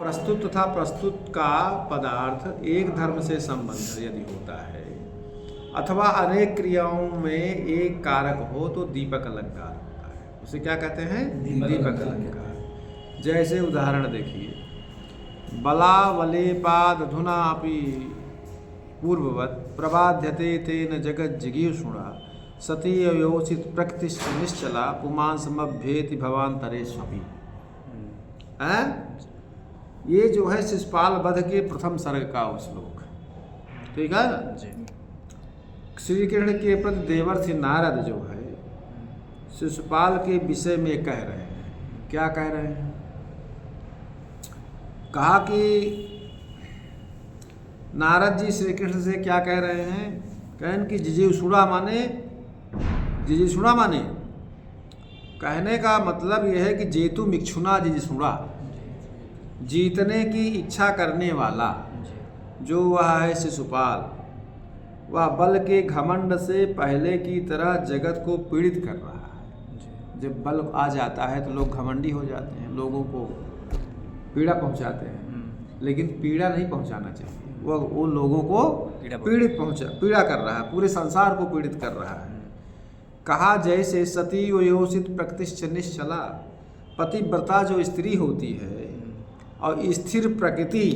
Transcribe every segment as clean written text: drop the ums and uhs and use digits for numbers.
प्रस्तुत तथा प्रस्तुत का पदार्थ एक धर्म से संबंध यदि होता है अथवा अनेक क्रियाओं में एक कारक हो तो दीपक अलंकार होता है। उसे क्या कहते हैं? दीपक अलंकार। जैसे उदाहरण देखिए, बलावलेपादधुना अपि पूर्ववत् प्रबाध्यते तेन जगज्जिगीषुणा सती अव्योचित प्रकृतिश्च निश्चला पुमांसमभ्येति भवान्तरेष्वपि। ये जो है शिशुपाल वध के प्रथम सर्ग का श्लोक, ठीक है ना? श्री कृष्ण के प्रति देवर्षि नारद जो है शिशुपाल के विषय में कह रहे हैं। क्या कह रहे हैं? कहा कि नारद जी श्री कृष्ण से क्या कह रहे हैं? कहन कि जिजीषुणा माने कहने का मतलब यह है कि जेतु मिक्षुना जिजीषुणा, जीतने की इच्छा करने वाला जो वह है शिशुपाल, वह बल के घमंड से पहले की तरह जगत को पीड़ित कर रहा है। जब बल आ जाता है तो लोग घमंडी हो जाते हैं, लोगों को पीड़ा पहुंचाते हैं, लेकिन पीड़ा नहीं पहुंचाना चाहिए। वो लोगों को पीड़ा कर रहा है, पूरे संसार को पीड़ित कर रहा है। कहा जैसे सती योषित प्रकृतिश्च निश्चला, पतिव्रता जो स्त्री होती है और स्थिर प्रकृति,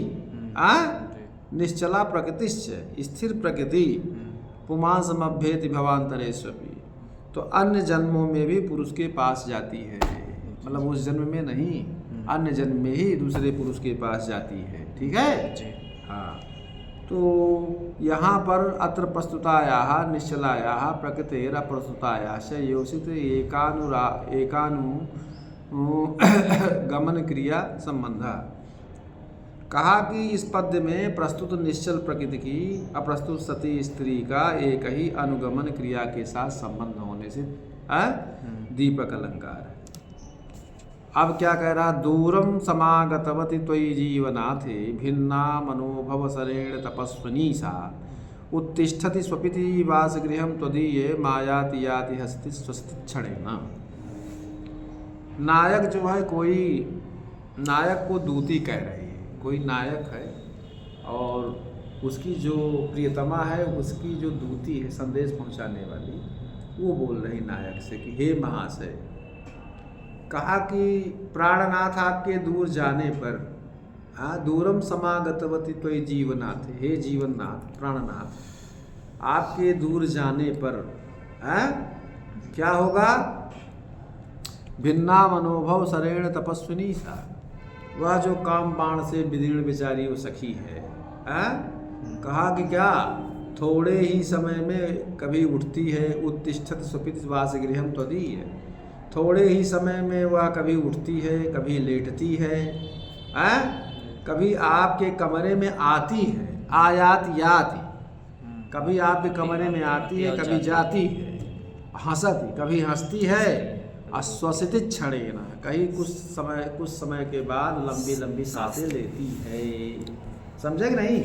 निश्चला प्रकृतिश्च स्थिर प्रकृति पुमांसमभ्येति भवान्तरेष्वपि, तो अन्य जन्मों में भी पुरुष के पास जाती है। मतलब उस जन्म में नहीं, अन्य जन्म में ही दूसरे पुरुष के पास जाती है। ठीक है जी? हाँ। तो यहाँ पर अत्र प्रस्तुतायाः निश्चलायाः प्रकृतेर अप्रस्तुतायाश्च योषित एकानु गमन क्रिया संबंध। कहा कि इस पद्य में प्रस्तुत निश्चल प्रकृति की अप्रस्तुत सती स्त्री का एक ही अनुगमन क्रिया के साथ संबंध होने से दीपक अलंकार है। अब क्या कह रहा? दूरम समागतवती त्वयि जीवनाथे भिन्ना मनोभवसरेण तपस्विनी सा उत्तिष्ठति स्वपिति वासगृहं त्वदीये मायाति याति हस्ति स्वस्ति क्षणेन। नायक जो है, कोई नायक को दूती कह रही है। कोई नायक है और उसकी जो प्रियतमा है, उसकी जो दूती है, संदेश पहुंचाने वाली, वो बोल रही नायक से कि हे महाशय, कहा कि प्राणनाथ आपके दूर जाने पर, दूरम समागतवती त्वयि जीवनाथ, हे जीवननाथ प्राणनाथ, आपके दूर जाने पर क्या होगा? भिन्ना मनोभव सरेण तपस्विनी सा, वह जो काम बाण से विदीर्ण बेचारी वो सखी है, कहा कि क्या थोड़े ही समय में कभी उठती है, उत्तिष्ठत स्वपित वासगृहं त्वदीय, थोड़े ही समय में वह कभी उठती है, कभी लेटती है, कभी आपके कमरे में आती है, आयात याति, कभी आपके कमरे में आती है, कभी जाती है, हंसती, कभी हंसती है, अस्वसित क्षणेन, कहीं कुछ समय के बाद लंबी लंबी सांसें लेती है। समझे कि नहीं?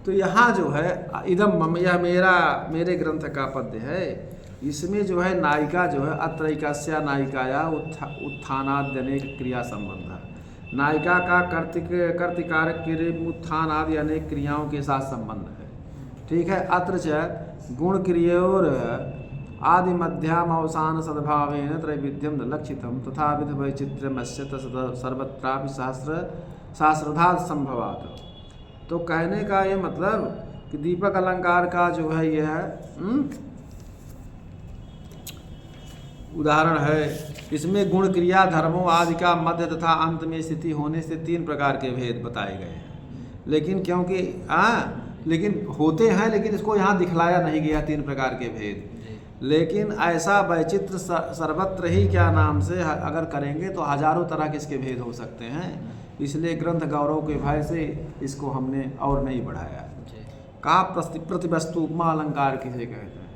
तो यहाँ जो है इदम, यह मेरे ग्रंथ का पद्य है। इसमें जो है नायिका जो है अत्रैकस्या नायिकाया उत्थानाद्यनेक क्रिया संबंध, नायिका का कर्तिकारक क्रिय उत्थान आदि अनेक क्रियाओं के साथ संबंध है। ठीक है? अत्र च गुण क्रियोर आदि मध्याम अवसान सद्भावेन त्रैविध्यम लक्षितम तथा विध वैचित्र्यमस्य सर्वत्रापि सहस्रधा संभवात्। तो कहने का ये मतलब कि दीपक अलंकार का जो है यह उदाहरण है। इसमें गुण क्रिया धर्मों आदि का मध्य तथा अंत में स्थिति होने से 3 प्रकार के भेद बताए गए हैं। लेकिन क्योंकि लेकिन होते हैं, लेकिन इसको यहाँ दिखलाया नहीं गया 3 प्रकार के भेद। लेकिन ऐसा वैचित्र सर्वत्र ही क्या नाम से अगर करेंगे तो हजारों तरह के इसके भेद हो सकते हैं। इसलिए ग्रंथ गौरव के भय से इसको हमने और नहीं बढ़ाया। कहा प्रतिवस्तु उपमा अलंकार किसे कहते हैं?